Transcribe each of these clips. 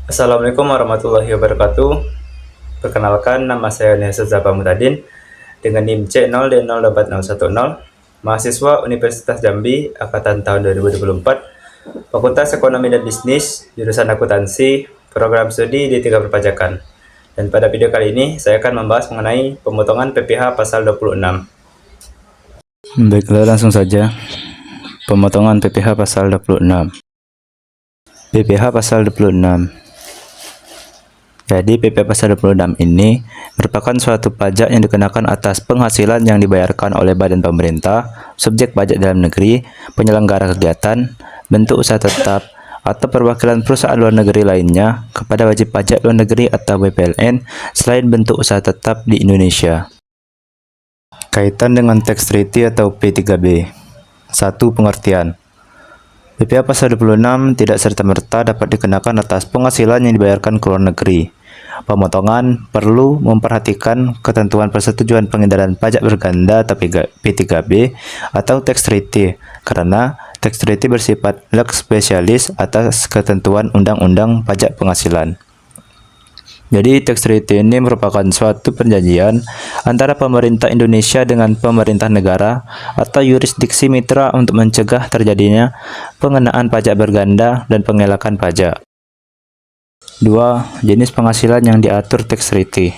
Assalamualaikum warahmatullahi wabarakatuh. Perkenalkan, nama saya Nesa Zaba Mutadin dengan NIM C0D04010, mahasiswa Universitas Jambi angkatan tahun 2024, Fakultas Ekonomi dan Bisnis, jurusan akuntansi, program studi D3 Perpajakan. Dan pada video kali ini saya akan membahas mengenai pemotongan PPh pasal 26. Baiklah, langsung saja. Pemotongan PPh pasal 26. PPh pasal 26. Jadi PPh pasal 26 ini merupakan suatu pajak yang dikenakan atas penghasilan yang dibayarkan oleh badan pemerintah, subjek pajak dalam negeri, penyelenggara kegiatan, bentuk usaha tetap, atau perwakilan perusahaan luar negeri lainnya kepada wajib pajak luar negeri atau WPLN selain bentuk usaha tetap di Indonesia. Kaitan dengan tax treaty atau P3B. 1. Pengertian. PPh pasal 26 tidak serta-merta dapat dikenakan atas penghasilan yang dibayarkan ke luar negeri. Pemotongan perlu memperhatikan ketentuan persetujuan pengindaran pajak berganda atau P3B atau tax treaty, karena tax treaty bersifat leg spesialis atas ketentuan undang-undang pajak penghasilan. Jadi tax treaty ini merupakan suatu perjanjian antara pemerintah Indonesia dengan pemerintah negara atau yurisdiksi mitra untuk mencegah terjadinya pengenaan pajak berganda dan pengelakan pajak. 2. Jenis penghasilan yang diatur tax treaty.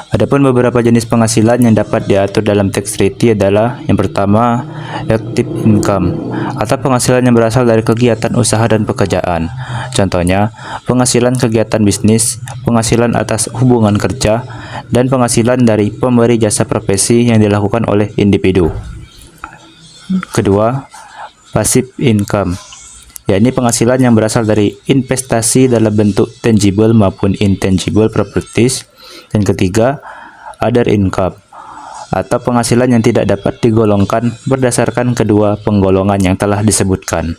Adapun beberapa jenis penghasilan yang dapat diatur dalam tax treaty adalah yang pertama, active income atau penghasilan yang berasal dari kegiatan usaha dan pekerjaan. Contohnya, penghasilan kegiatan bisnis, penghasilan atas hubungan kerja, dan penghasilan dari pemberi jasa profesi yang dilakukan oleh individu. Kedua, passive income, yakni penghasilan yang berasal dari investasi dalam bentuk tangible maupun intangible properties. Dan ketiga, other income atau penghasilan yang tidak dapat digolongkan berdasarkan kedua penggolongan yang telah disebutkan.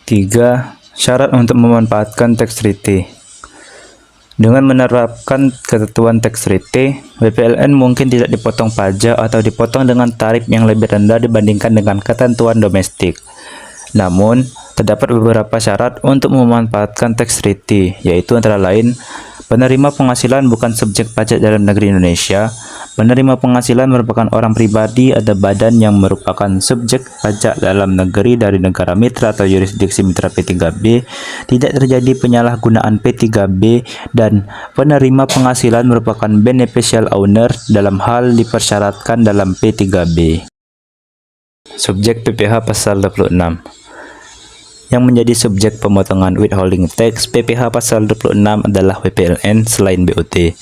3. Syarat untuk memanfaatkan tax treaty. Dengan menerapkan ketentuan tax treaty, WPLN mungkin tidak dipotong pajak atau dipotong dengan tarif yang lebih rendah dibandingkan dengan ketentuan domestik. Namun, terdapat beberapa syarat untuk memanfaatkan tax treaty, yaitu antara lain penerima penghasilan bukan subjek pajak dalam negeri Indonesia. Penerima penghasilan merupakan orang pribadi atau badan yang merupakan subjek pajak dalam negeri dari negara mitra atau yurisdiksi mitra P3B. Tidak terjadi penyalahgunaan P3B dan penerima penghasilan merupakan beneficial owner dalam hal dipersyaratkan dalam P3B. Subjek PPh pasal 26. Yang menjadi subjek pemotongan withholding tax PPh pasal 26 adalah WPLN selain BUT.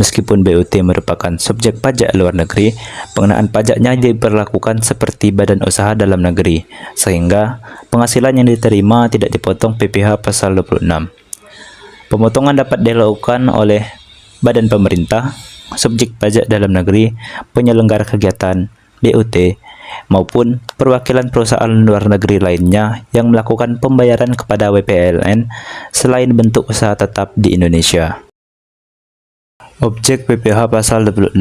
Meskipun BUT merupakan subjek pajak luar negeri, pengenaan pajaknya diberlakukan seperti badan usaha dalam negeri, sehingga penghasilan yang diterima tidak dipotong PPh pasal 26. Pemotongan dapat dilakukan oleh badan pemerintah, subjek pajak dalam negeri, penyelenggara kegiatan, BUT, maupun perwakilan perusahaan luar negeri lainnya yang melakukan pembayaran kepada WPLN selain bentuk usaha tetap di Indonesia. Objek PPh pasal 26.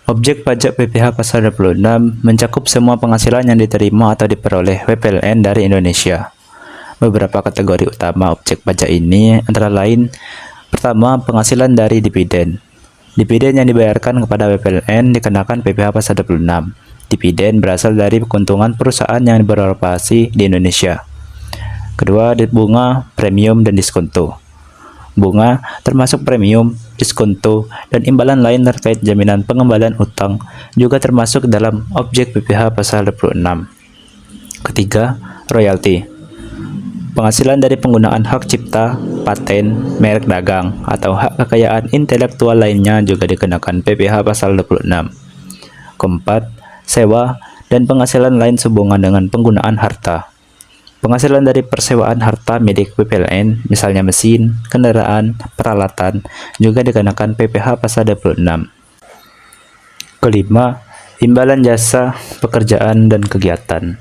Objek pajak PPh pasal 26 mencakup semua penghasilan yang diterima atau diperoleh WPLN dari Indonesia. Beberapa kategori utama objek pajak ini antara lain: pertama, penghasilan dari dividen. Dividen yang dibayarkan kepada WPLN dikenakan PPh pasal 26. Dividen berasal dari keuntungan perusahaan yang beroperasi di Indonesia. Kedua, bunga, premium, dan diskonto. Bunga termasuk premium, diskonto, dan imbalan lain terkait jaminan pengembalian utang juga termasuk dalam objek PPh pasal 26. Ketiga, royalti. Penghasilan dari penggunaan hak cipta, paten, merek dagang, atau hak kekayaan intelektual lainnya juga dikenakan PPh pasal 26. Keempat, sewa dan penghasilan lain sehubungan dengan penggunaan harta. Penghasilan dari persewaan harta milik WPLN, misalnya mesin, kendaraan, peralatan, juga dikenakan PPh pasal 26. Kelima, imbalan jasa, pekerjaan, dan kegiatan.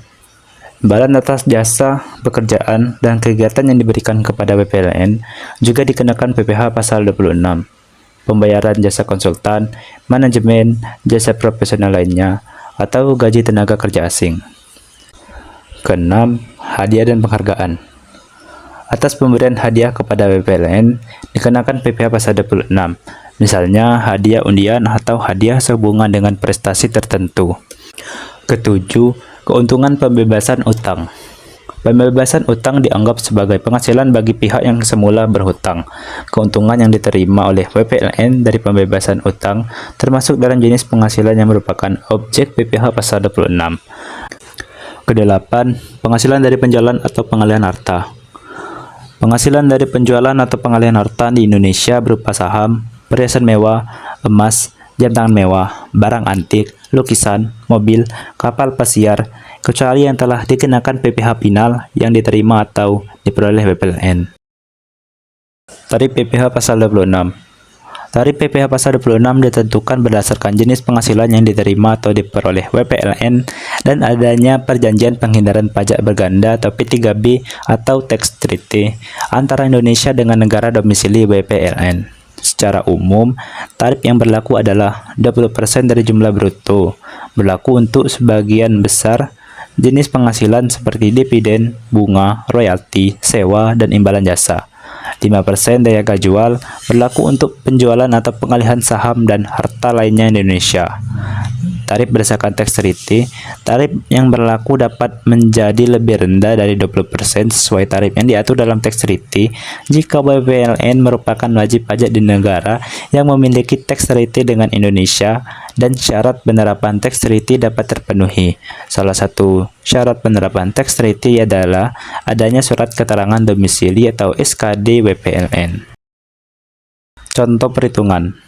Imbalan atas jasa, pekerjaan, dan kegiatan yang diberikan kepada WPLN juga dikenakan PPh pasal 26. Pembayaran jasa konsultan, manajemen, jasa profesional lainnya, atau gaji tenaga kerja asing. Keenam, hadiah dan penghargaan. Atas pemberian hadiah kepada WPLN dikenakan PPh pasal 26, misalnya hadiah undian atau hadiah sehubungan dengan prestasi tertentu. Ketujuh, keuntungan pembebasan utang. Pembebasan utang dianggap sebagai penghasilan bagi pihak yang semula berhutang. Keuntungan yang diterima oleh WPLN dari pembebasan utang termasuk dalam jenis penghasilan yang merupakan objek PPh pasal 26. Kedelapan, penghasilan dari penjualan atau pengalihan harta. Penghasilan dari penjualan atau pengalihan harta di Indonesia berupa saham, perhiasan mewah, emas, jam tangan mewah, barang antik, lukisan, mobil, kapal pesiar, kecuali yang telah dikenakan PPh final yang diterima atau diperoleh WPLN. Tarif PPh pasal 26. Tarif PPh pasal 26 ditentukan berdasarkan jenis penghasilan yang diterima atau diperoleh WPLN dan adanya perjanjian penghindaran pajak berganda atau P3B atau tax treaty antara Indonesia dengan negara domisili WPLN. Secara umum, tarif yang berlaku adalah 20% dari jumlah bruto, berlaku untuk sebagian besar jenis penghasilan seperti dividen, bunga, royalti, sewa, dan imbalan jasa. 5% dari harga jual berlaku untuk penjualan atau pengalihan saham dan harta lainnya di Indonesia. Tarif berdasarkan tax treaty, tarif yang berlaku dapat menjadi lebih rendah dari 20% sesuai tarif yang diatur dalam tax treaty jika WPLN merupakan wajib pajak di negara yang memiliki tax treaty dengan Indonesia dan syarat penerapan tax treaty dapat terpenuhi. Salah satu syarat penerapan tax treaty adalah adanya surat keterangan domisili atau SKD WPLN. Contoh perhitungan.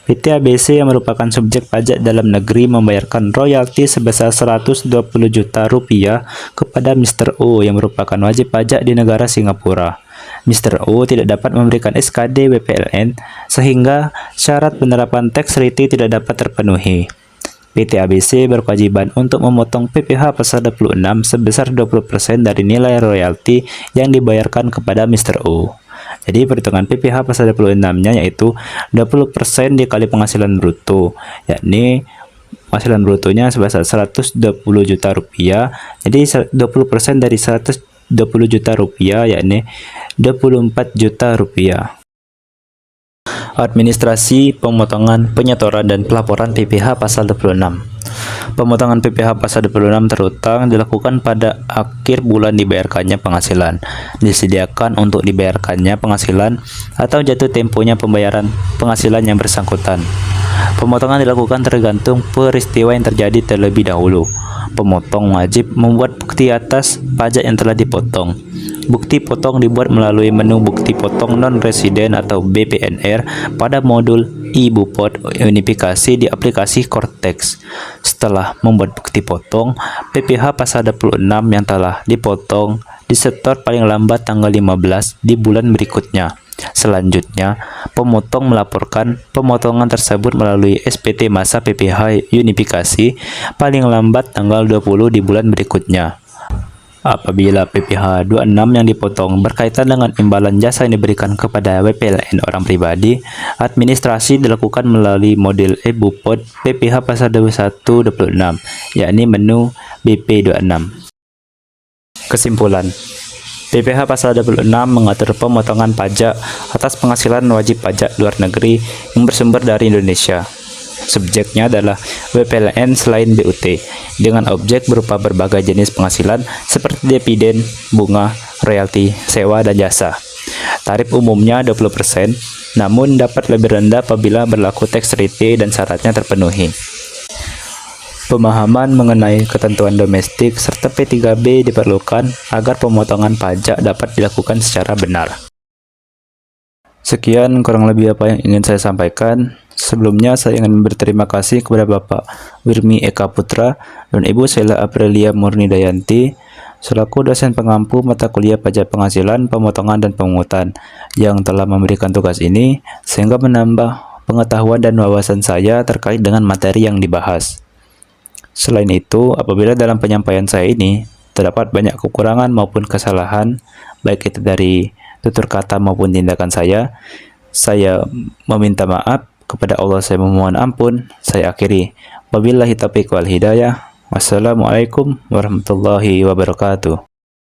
PT ABC yang merupakan subjek pajak dalam negeri membayarkan royalti sebesar 120 juta rupiah kepada Mr. O yang merupakan wajib pajak di negara Singapura. Mr. O tidak dapat memberikan SKD WPLN sehingga syarat penerapan tax treaty tidak dapat terpenuhi. PT ABC berkewajiban untuk memotong PPh pasal 26 sebesar 20% dari nilai royalti yang dibayarkan kepada Mr. O. Jadi perhitungan PPh pasal 26-nya yaitu 20% dikali penghasilan bruto, yakni penghasilan brutonya sebesar 120 juta rupiah. Jadi 20% dari 120 juta rupiah yakni 24 juta rupiah. Administrasi, pemotongan, penyetoran, dan pelaporan PPh pasal 26. Pemotongan PPh pasal 26 terutang dilakukan pada akhir bulan dibayarkannya penghasilan, disediakan untuk dibayarkannya penghasilan, atau jatuh temponya pembayaran penghasilan yang bersangkutan. Pemotongan dilakukan tergantung peristiwa yang terjadi terlebih dahulu. Pemotong wajib membuat bukti atas pajak yang telah dipotong. Bukti potong dibuat melalui menu bukti potong non-residen atau BPNR pada modul e-Bupot unifikasi di aplikasi Cortex. Setelah membuat bukti potong, PPh pasal 26 yang telah dipotong disetor paling lambat tanggal 15 di bulan berikutnya. Selanjutnya, pemotong melaporkan pemotongan tersebut melalui SPT masa PPh unifikasi paling lambat tanggal 20 di bulan berikutnya. Apabila PPh 26 yang dipotong berkaitan dengan imbalan jasa yang diberikan kepada WPLN orang pribadi, administrasi dilakukan melalui model e-Bupot PPh pasal 2126, yakni menu BP26. Kesimpulan, PPh pasal 26 mengatur pemotongan pajak atas penghasilan wajib pajak luar negeri yang bersumber dari Indonesia. Subjeknya adalah WPLN selain BUT, dengan objek berupa berbagai jenis penghasilan seperti dividen, bunga, royalti, sewa, dan jasa. Tarif umumnya 20%, namun dapat lebih rendah apabila berlaku tax treaty dan syaratnya terpenuhi. Pemahaman mengenai ketentuan domestik serta P3B diperlukan agar pemotongan pajak dapat dilakukan secara benar. Sekian kurang lebih apa yang ingin saya sampaikan. Sebelumnya saya ingin berterima kasih kepada Bapak Wirmi Eka Putra dan Ibu Sela Aprilia Murni Dayanti selaku dosen pengampu mata kuliah pajak penghasilan, pemotongan, dan pemungutan yang telah memberikan tugas ini sehingga menambah pengetahuan dan wawasan saya terkait dengan materi yang dibahas. Selain itu, apabila dalam penyampaian saya ini terdapat banyak kekurangan maupun kesalahan, baik itu dari tutur kata maupun tindakan saya meminta maaf. Kepada Allah saya memohon ampun. Saya akhiri. Wabillahi taufiq wal hidayah. Wassalamualaikum warahmatullahi wabarakatuh.